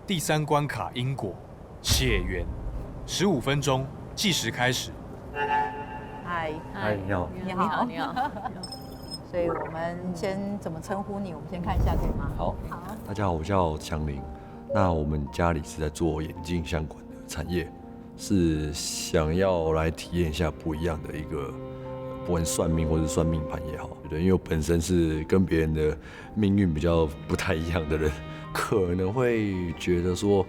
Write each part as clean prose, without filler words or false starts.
第3关卡因果血缘，15分钟计时开始。嗨，你好。你好，你好。所以我们先怎么称呼你？我们先看一下可以吗？好，大家好，我叫强林。那我们家里是在做眼镜相关的产业，是想要来体验一下不一样的一个，不管算命或是算命盘也好，对，因为我本身是跟别人的命运比较不太一样的人，可能会觉得说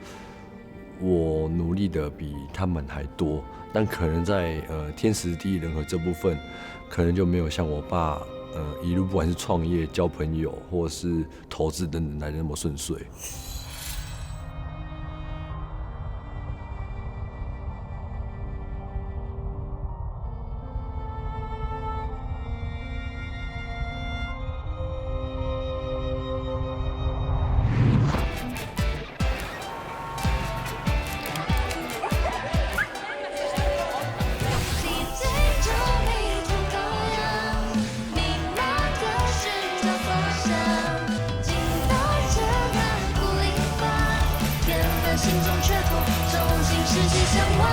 我努力的比他们还多，但可能在天时地利人和这部分，可能就没有像我爸一路不管是创业、交朋友或是投资等等来的那么顺遂。心中缺口，重新拾起向往。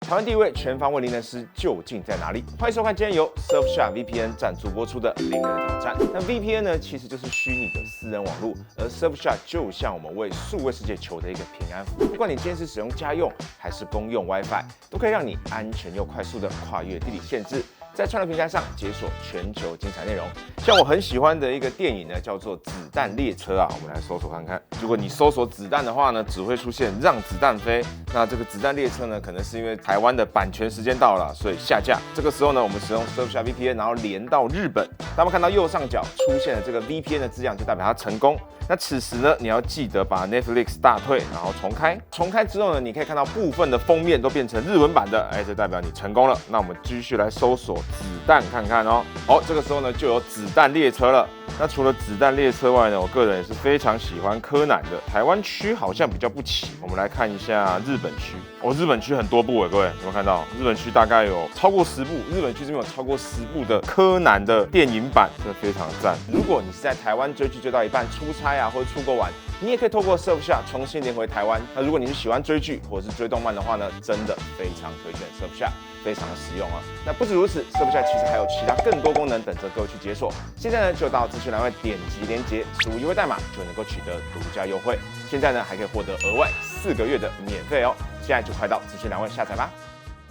台湾第一位全方位灵能师究竟在哪里？欢迎收看今天由 Surfshark VPN 赞助播出的灵能挑战。那 VPN 呢，其实就是虚拟的私人网络，而 Surfshark 就像我们为数位世界求的一个平安符。不管你今天是使用家用还是公用 WiFi， 都可以让你安全又快速的跨越地理限制，在串流平台上解锁全球精彩内容。像我很喜欢的一个电影呢，叫做《子弹列车》啊，我们来搜索看看。如果你搜索子弹的话呢，只会出现让子弹飞。那这个子弹列车呢，可能是因为台湾的版权时间到了，所以下架。这个时候呢，我们使用 Surfshark VPN， 然后连到日本。大家看到右上角出现了这个 VPN 的字样，就代表它成功。那此时呢，你要记得把 Netflix 大退，然后重开。重开之后呢，你可以看到部分的封面都变成日文版的，这代表你成功了。那我们继续来搜索子弹看看哦。这个时候呢，就有子弹列车了。那除了子弹列车外呢，我个人也是非常喜欢柯南的。台湾区好像比较不齐，我们来看一下日本区。日本区很多部各位有没有看到？日本区大概有超过10部，日本区这边有超过10部的柯南的电影版，真的非常赞。如果你是在台湾追剧追到一半出差或者出国玩，你也可以透过 Surfshark 重新连回台湾。那如果你是喜欢追剧或者是追动漫的话呢，真的非常推荐 Surfshark。非常的实用啊！那不止如此 ，Surfshark 其实还有其他更多功能等着各位去解锁。现在呢，就到资讯栏位点击连结，输入优惠代码就能够取得独家优惠。现在呢，还可以获得额外4个月的免费哦。现在就快到资讯栏位下载吧。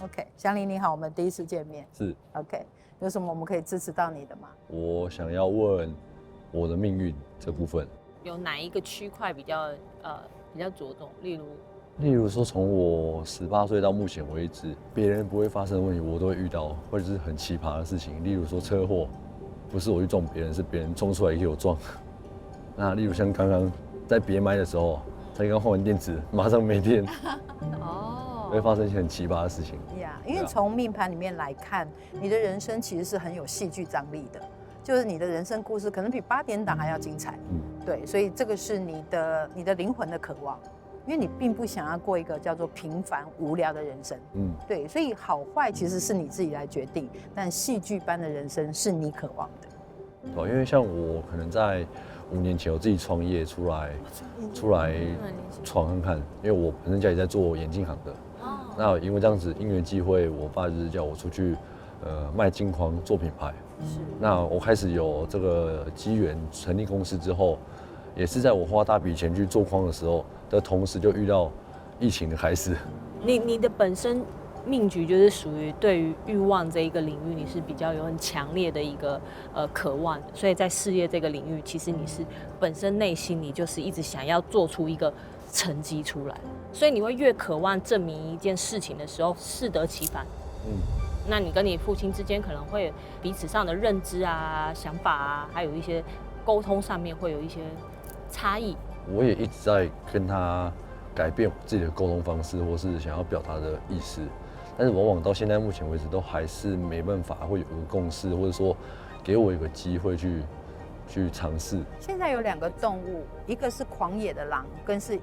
OK， 祥林你好，我们第一次见面。是 OK， 有什么我们可以支持到你的吗？我想要问我的命运这部分，有哪一个区块比较着重？例如说，从我18岁到目前为止，别人不会发生的问题，我都会遇到，或者是很奇葩的事情。例如说车祸，不是我去撞别人，是别人冲出来给我撞。那例如像刚刚在别麦的时候，才刚换完电池，马上没电，会发生一些很奇葩的事情。因为从命盘里面来看，你的人生其实是很有戏剧张力的，就是你的人生故事可能比8点档还要精彩。对，所以这个是你的灵魂的渴望。因为你并不想要过一个叫做平凡无聊的人生，对，所以好坏其实是你自己来决定，但戏剧般的人生是你渴望的。对，因为像我可能在5年前我自己创业出来闯看看，因为我本身家里在做眼镜行的，那因为这样子因缘际会，我爸就是叫我出去卖镜框做品牌，那我开始有这个机缘成立公司之后，也是在我花大笔钱去做框的时候的同时，就遇到疫情的开始。你的本身命局就是属于对于欲望这一个领域，你是比较有很强烈的一个渴望的，所以在事业这个领域，其实你是本身内心你就是一直想要做出一个成绩出来，所以你会越渴望证明一件事情的时候，适得其反。那你跟你父亲之间可能会彼此上的认知啊、想法啊，还有一些沟通上面会有一些差异。我也一直在跟他改变我自己的沟通方式，或是想要表达的意思，但是往往到现在目前为止，都还是没办法会有一个共识，或者说给我一个机会去尝试。现在有2个动物，一个是狂野的狼，跟是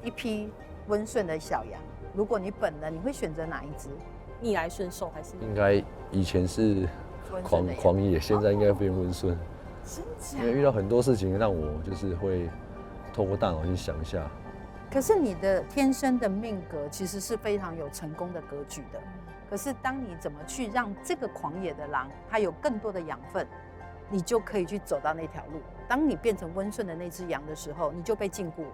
一匹温顺的小羊。如果你本人，你会选择哪一只？逆来顺受，还是应该以前是狂野，现在应该变温顺。真假因为遇到很多事情，让我就是会透过大脑去想一下。可是你的天生的命格其实是非常有成功的格局的。可是当你怎么去让这个狂野的狼它有更多的养分，你就可以去走到那条路。当你变成温顺的那只羊的时候，你就被禁锢了。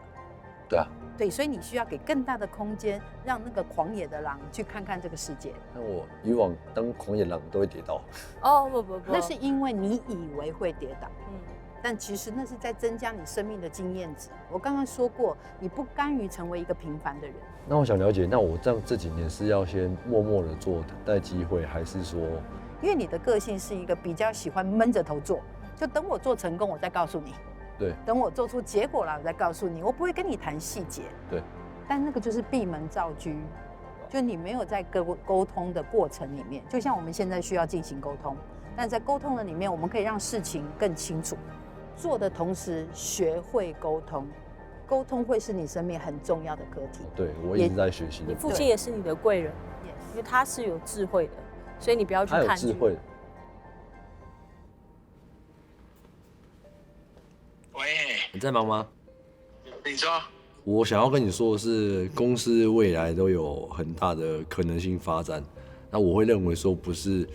对啊，对，所以你需要给更大的空间，让那个狂野的狼去看看这个世界。那我以往当狂野狼都会跌倒。哦不，那是因为你以为会跌倒，但其实那是在增加你生命的经验值。我刚刚说过，你不甘于成为一个平凡的人。那我想了解，那我这几年是要先默默的做，等待机会，还是说，因为你的个性是一个比较喜欢闷着头做，就等我做成功，我再告诉你。对，等我做出结果来，我再告诉你。我不会跟你谈细节。对，但那个就是闭门造车，就你没有在沟通的过程里面，就像我们现在需要进行沟通，但在沟通的里面，我们可以让事情更清楚。做的同时，学会沟通，沟通会是你生命很重要的课题。对我一直在学习的。你父亲也是你的贵人，因为他是有智慧的，所以你不要去他有看智慧。喂，你在忙吗？你说。我想要跟你说的是，公司未来都有很大的可能性发展。那我会认为说，不是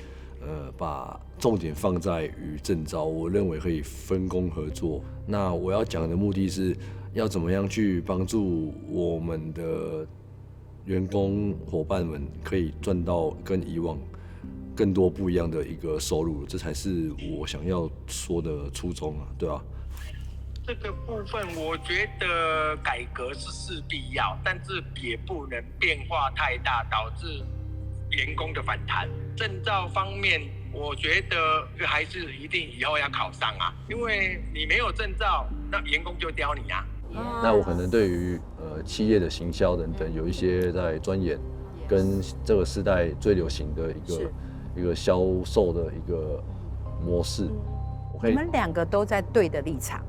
把重点放在于证照，我认为可以分工合作。那我要讲的目的是要怎么样去帮助我们的员工伙伴们可以赚到跟以往更多不一样的一个收入，这才是我想要说的初衷啊，对吧？这个部分我觉得改革是必要，但是也不能变化太大，导致员工的反弹。证照方面，我觉得还是一定以后要考上啊，因为你没有证照，那员工就刁你啊。那我可能对于企业的行销等等有一些在钻研，跟这个时代最流行的一个销售的一个模式，我们两个都在对的立场，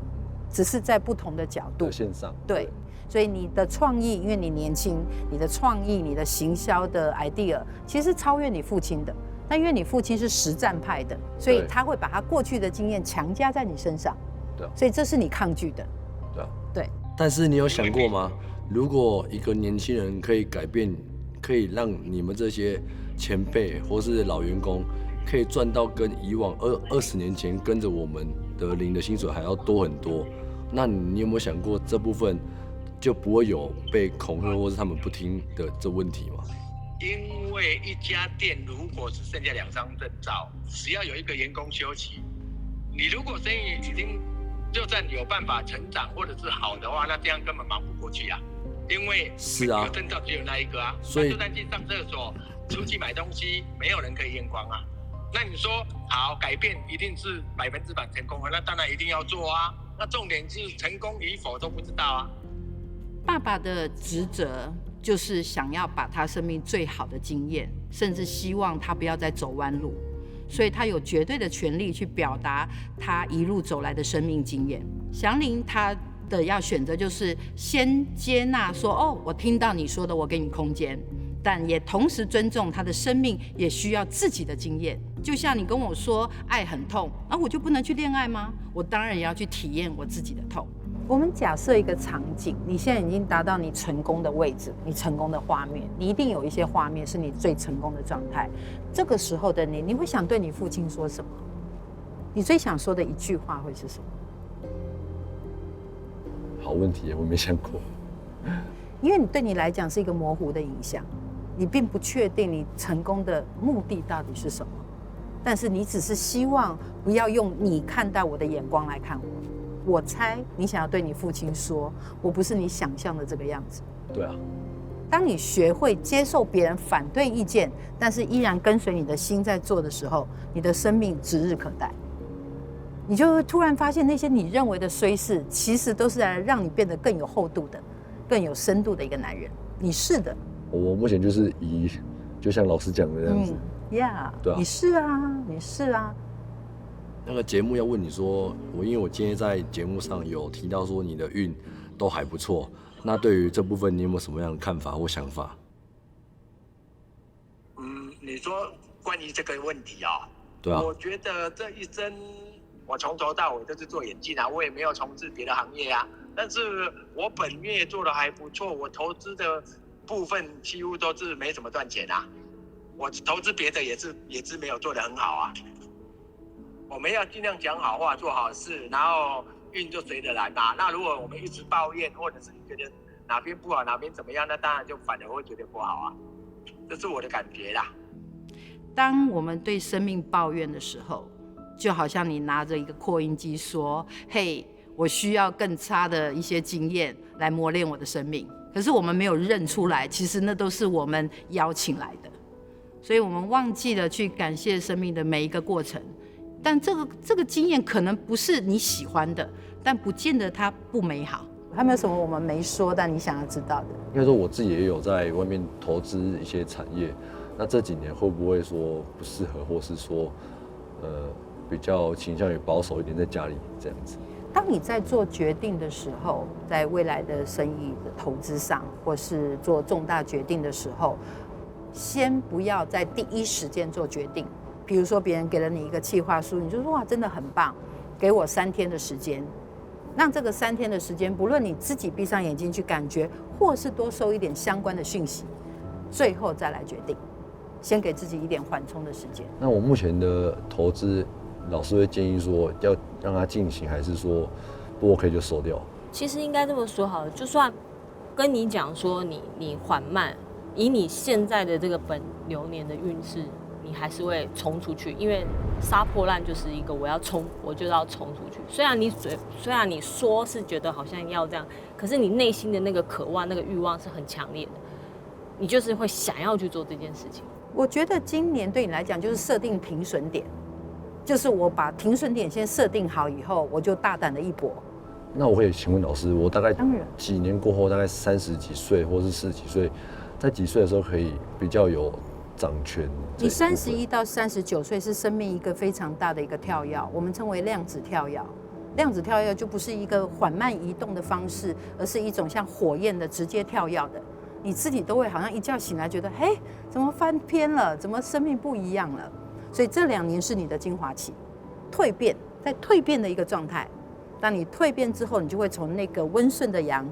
只是在不同的角度。线上对，所以你的创意，因为你年轻，你的创意、你的行销的 idea 其实超越你父亲的。但因为你父亲是实战派的，所以他会把他过去的经验强加在你身上。对，所以这是你抗拒的。对啊，对。但是你有想过吗？如果一个年轻人可以改变，可以让你们这些前辈或是老员工可以赚到跟以往20年前跟着我们的领的薪水还要多很多，那你有没有想过这部分就不会有被恐吓或是他们不听的这问题吗？因为一家店如果只剩下2张证照，只要有一个员工休息，你如果生意已经就算有办法成长或者是好的话，那这样根本忙不过去啊。因为是啊，有证照只有那一个啊，所以就算去上厕所、出去买东西，没有人可以验光啊。那你说好改变一定是100%成功啊？那当然一定要做啊。那重点是成功与否都不知道啊。爸爸的职责就是想要把他生命最好的经验，甚至希望他不要再走弯路，所以他有绝对的权利去表达他一路走来的生命经验。祥林他的要选择就是先接纳说，哦，我听到你说的，我给你空间，但也同时尊重他的生命也需要自己的经验。就像你跟我说爱很痛，我就不能去恋爱吗？我当然也要去体验我自己的痛。我们假设一个场景，你现在已经达到你成功的位置，你成功的画面，你一定有一些画面是你最成功的状态。这个时候的你，你会想对你父亲说什么？你最想说的一句话会是什么？好问题，我没想过。因为你对你来讲是一个模糊的影像，你并不确定你成功的目的到底是什么，但是你只是希望不要用你看待我的眼光来看我。我猜你想要对你父亲说，我不是你想象的这个样子。对啊。当你学会接受别人反对意见，但是依然跟随你的心在做的时候，你的生命指日可待。你就会突然发现，那些你认为的衰事，其实都是来让你变得更有厚度的、更有深度的一个男人。你是的。我目前就是就像老师讲的这样子。呀，对啊，你是啊，你是啊。那个节目要问你说，因为我今天在节目上有提到说你的运都还不错，那对于这部分你有没有什么样的看法或想法？你说关于这个问题啊，对啊，我觉得这一生我从头到尾都是做眼镜啊，我也没有从事别的行业啊。但是我本业做的还不错，我投资的部分几乎都是没怎么赚钱啊。我投资别的也是没有做得很好啊。我们要尽量讲好话，做好事，然后运就随着来吧。那如果我们一直抱怨，或者是觉得哪边不好哪边怎么样，那当然就反而会觉得不好啊。这是我的感觉啦。当我们对生命抱怨的时候，就好像你拿着一个扩音机说：“嘿，我需要更差的一些经验来磨练我的生命。”可是我们没有认出来，其实那都是我们邀请来的，所以我们忘记了去感谢生命的每一个过程。但这个经验可能不是你喜欢的，但不见得它不美好。还有没有什么我们没说但你想要知道的？应该说我自己也有在外面投资一些产业，那这几年会不会说不适合，或是说比较倾向于保守一点，在家里这样子？当你在做决定的时候，在未来的生意的投资上，或是做重大决定的时候，先不要在第一时间做决定。比如说别人给了你一个企划书，你就说哇真的很棒，给我3天的时间。让这个3天的时间，不论你自己闭上眼睛去感觉，或是多收一点相关的讯息，最后再来决定。先给自己一点缓冲的时间。那我目前的投资，老师会建议说要让它进行，还是说不 OK 就收掉？其实应该这么说好了，就算跟你讲说你缓慢，以你现在的这个本流年的运势，你还是会冲出去，因为杀破烂就是一个我要冲，我就要冲出去。虽然你说是觉得好像要这样，可是你内心的那个渴望、那个欲望是很强烈的，你就是会想要去做这件事情。我觉得今年对你来讲就是设定停损点，就是我把停损点先设定好以后，我就大胆的一搏。那我可以请问老师，我大概当然几年过后，大概30几岁或是40几岁，在几岁的时候可以比较有掌权？你31到39岁是生命一个非常大的一个跳跃，我们称为量子跳跃。量子跳跃就不是一个缓慢移动的方式，而是一种像火焰的直接跳跃的。你自己都会好像一觉醒来觉得，嘿，怎么翻篇了？怎么生命不一样了？所以这2年是你的精华期，蜕变，在蜕变的一个状态。当你蜕变之后，你就会从那个温顺的羊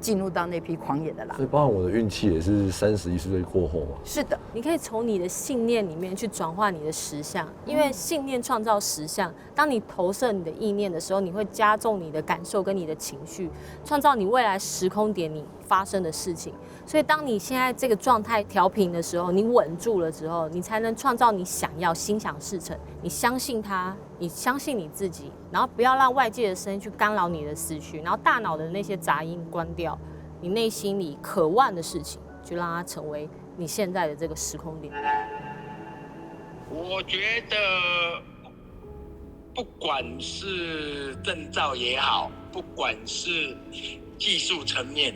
进入到那匹狂野的狼。所以包含我的运气也是31岁过后嘛。是的，你可以从你的信念里面去转化你的实相，因为信念创造实相。当你投射你的意念的时候，你会加重你的感受跟你的情绪，创造你未来时空点你发生的事情。所以当你现在这个状态调平的时候，你稳住了之后，你才能创造你想要，心想事成。你相信它，你相信你自己，然后不要让外界的声音去干扰你的思绪，然后大脑的那些杂音关掉，你内心里渴望的事情，就让它成为你现在的这个时空点。我觉得，不管是证照也好，不管是技术层面，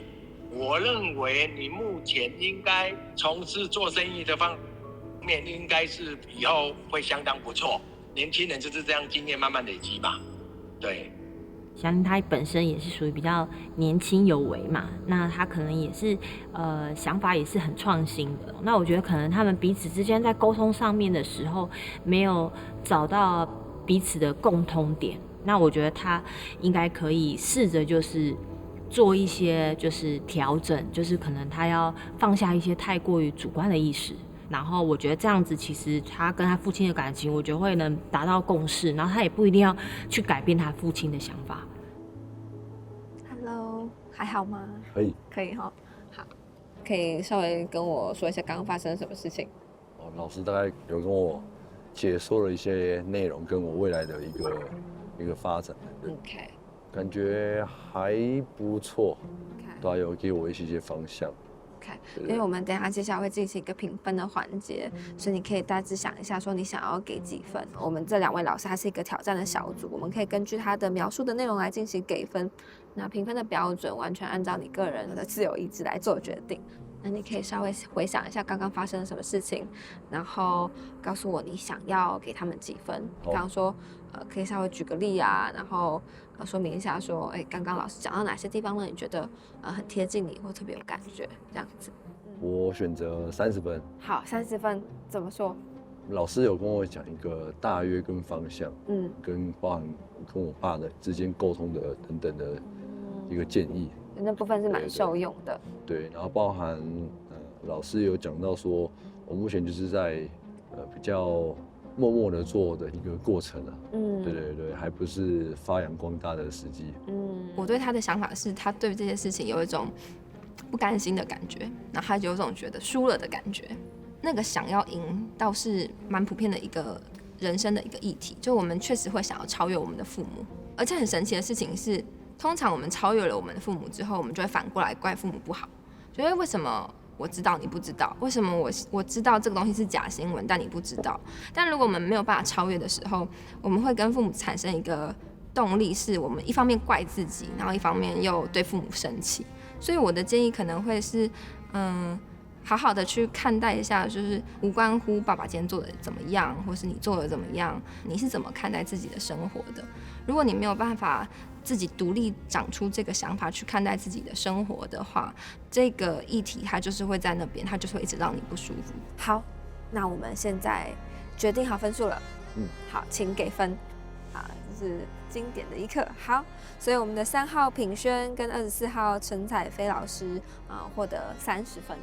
我认为你目前应该从事做生意的方面，应该是以后会相当不错。年轻人就是这样经验慢慢累积嘛，对。小林他本身也是属于比较年轻有为嘛，那他可能也是想法也是很创新的。那我觉得可能他们彼此之间在沟通上面的时候，没有找到彼此的共通点。那我觉得他应该可以试着就是做一些就是调整，就是可能他要放下一些太过于主观的意识。然后我觉得这样子，其实他跟他父亲的感情，我觉得会能达到共识。然后他也不一定要去改变他父亲的想法。Hello， 还好吗？可以，可以哈。好，可以稍微跟我说一下刚刚发生了什么事情？老师大概有跟我解说了一些内容，跟我未来的一个发展。OK， 感觉还不错。OK， 对，有给我一些方向。因为我们等一下接下来会进行一个评分的环节，所以你可以大致想一下，说你想要给几分。我们这2位老师他是一个挑战的小组，我们可以根据他的描述的内容来进行给分。那评分的标准完全按照你个人的自由意志来做决定。那你可以稍微回想一下刚刚发生了什么事情，然后告诉我你想要给他们几分。刚刚说可以稍微举个例啊，然后说明一下说，刚刚老师讲到哪些地方呢？你觉得很贴近你或特别有感觉这样子。我选择30分。好，30分怎么说？老师有跟我讲一个大约跟方向，跟包含跟我爸的之间沟通的等等的一个建议。那部分是蛮受用的。对，然后包含老师有讲到说，我目前就是在比较默默的做的一个过程啊。对，还不是发扬光大的时机。我对他的想法是，他对这些事情有一种不甘心的感觉，然后他就有种觉得输了的感觉。那个想要赢倒是蛮普遍的一个人生的一个议题，就我们确实会想要超越我们的父母，而且很神奇的事情是，通常我们超越了我们的父母之后，我们就会反过来怪父母不好，觉得为什么我知道你不知道，为什么我知道这个东西是假新闻，但你不知道。但如果我们没有办法超越的时候，我们会跟父母产生一个动力，是我们一方面怪自己，然后一方面又对父母生气。所以我的建议可能会是，好好的去看待一下，就是无关乎爸爸今天做的怎么样，或是你做的怎么样，你是怎么看待自己的生活的。如果你没有办法自己独立长出这个想法去看待自己的生活的话，这个议题它就是会在那边，它就是会一直让你不舒服。好，那我们现在决定好分数了。好，请给分。好，这是经典的一刻。好，所以我们的3号品轩跟24号陈彩飞老师获得30分。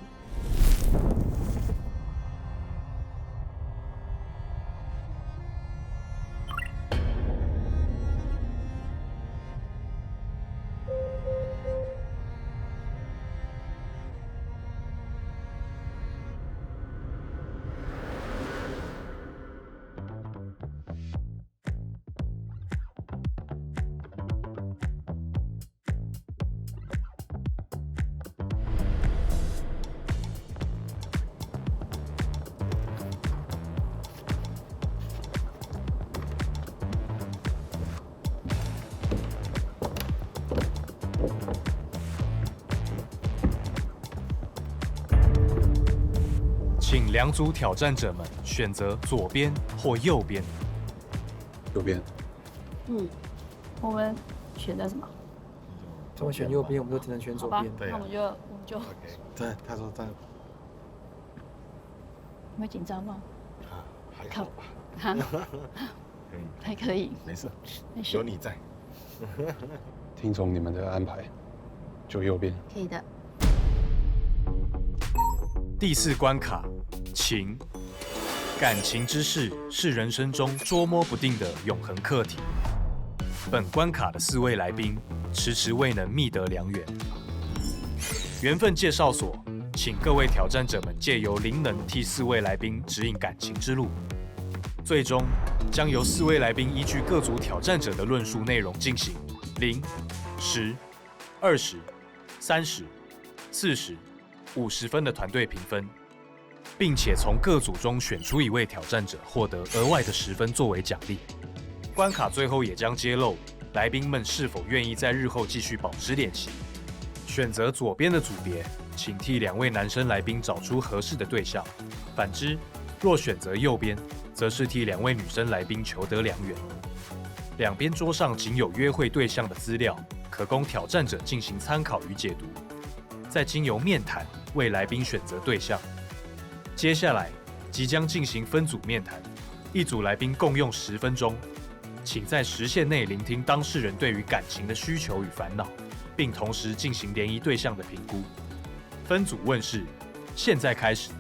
请两组挑战者们选择左边或右边。右边。我们选择什么？他们选右边，我们就只能选左边。对，那我们就。对，他说这样。你会紧张吗？还好吧。还可以。没事，有你在。听从你们的安排，就右边。可以的。第4关卡，情。感情之事是人生中捉摸不定的永恒课题。本关卡的4位来宾迟迟未能觅得良缘。缘分介绍所，请各位挑战者们借由灵能替4位来宾指引感情之路。最终将由4位来宾依据各组挑战者的论述内容进行0、10、20、30、40、50分的团队评分，并且从各组中选出1位挑战者，获得额外的10分作为奖励。关卡最后也将揭露来宾们是否愿意在日后继续保持联系。选择左边的组别，请替2位男生来宾找出合适的对象；反之，若选择右边，则是替2位女生来宾求得良缘。两边桌上仅有约会对象的资料，可供挑战者进行参考与解读，再经由面谈为来宾选择对象。接下来即将进行分组面谈，一组来宾共用10分钟，请在时限内聆听当事人对于感情的需求与烦恼，并同时进行联谊对象的评估。分组问世，现在开始。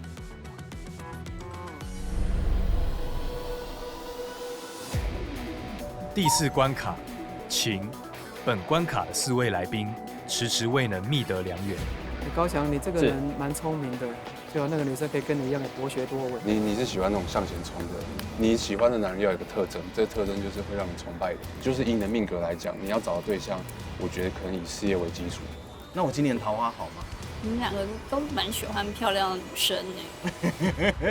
第4关卡，情。本关卡的4位来宾迟迟未能觅得良缘。高强，你这个人蛮聪明的，就那个女生可以跟你一样的博学多闻。你是喜欢那种向前冲的，你喜欢的男人要有一个特征，这个特征就是会让你崇拜的。就是以你的命格来讲，你要找的对象，我觉得可能以事业为基础。那我今年桃花好吗？你们2个都蛮喜欢漂亮的女生呢。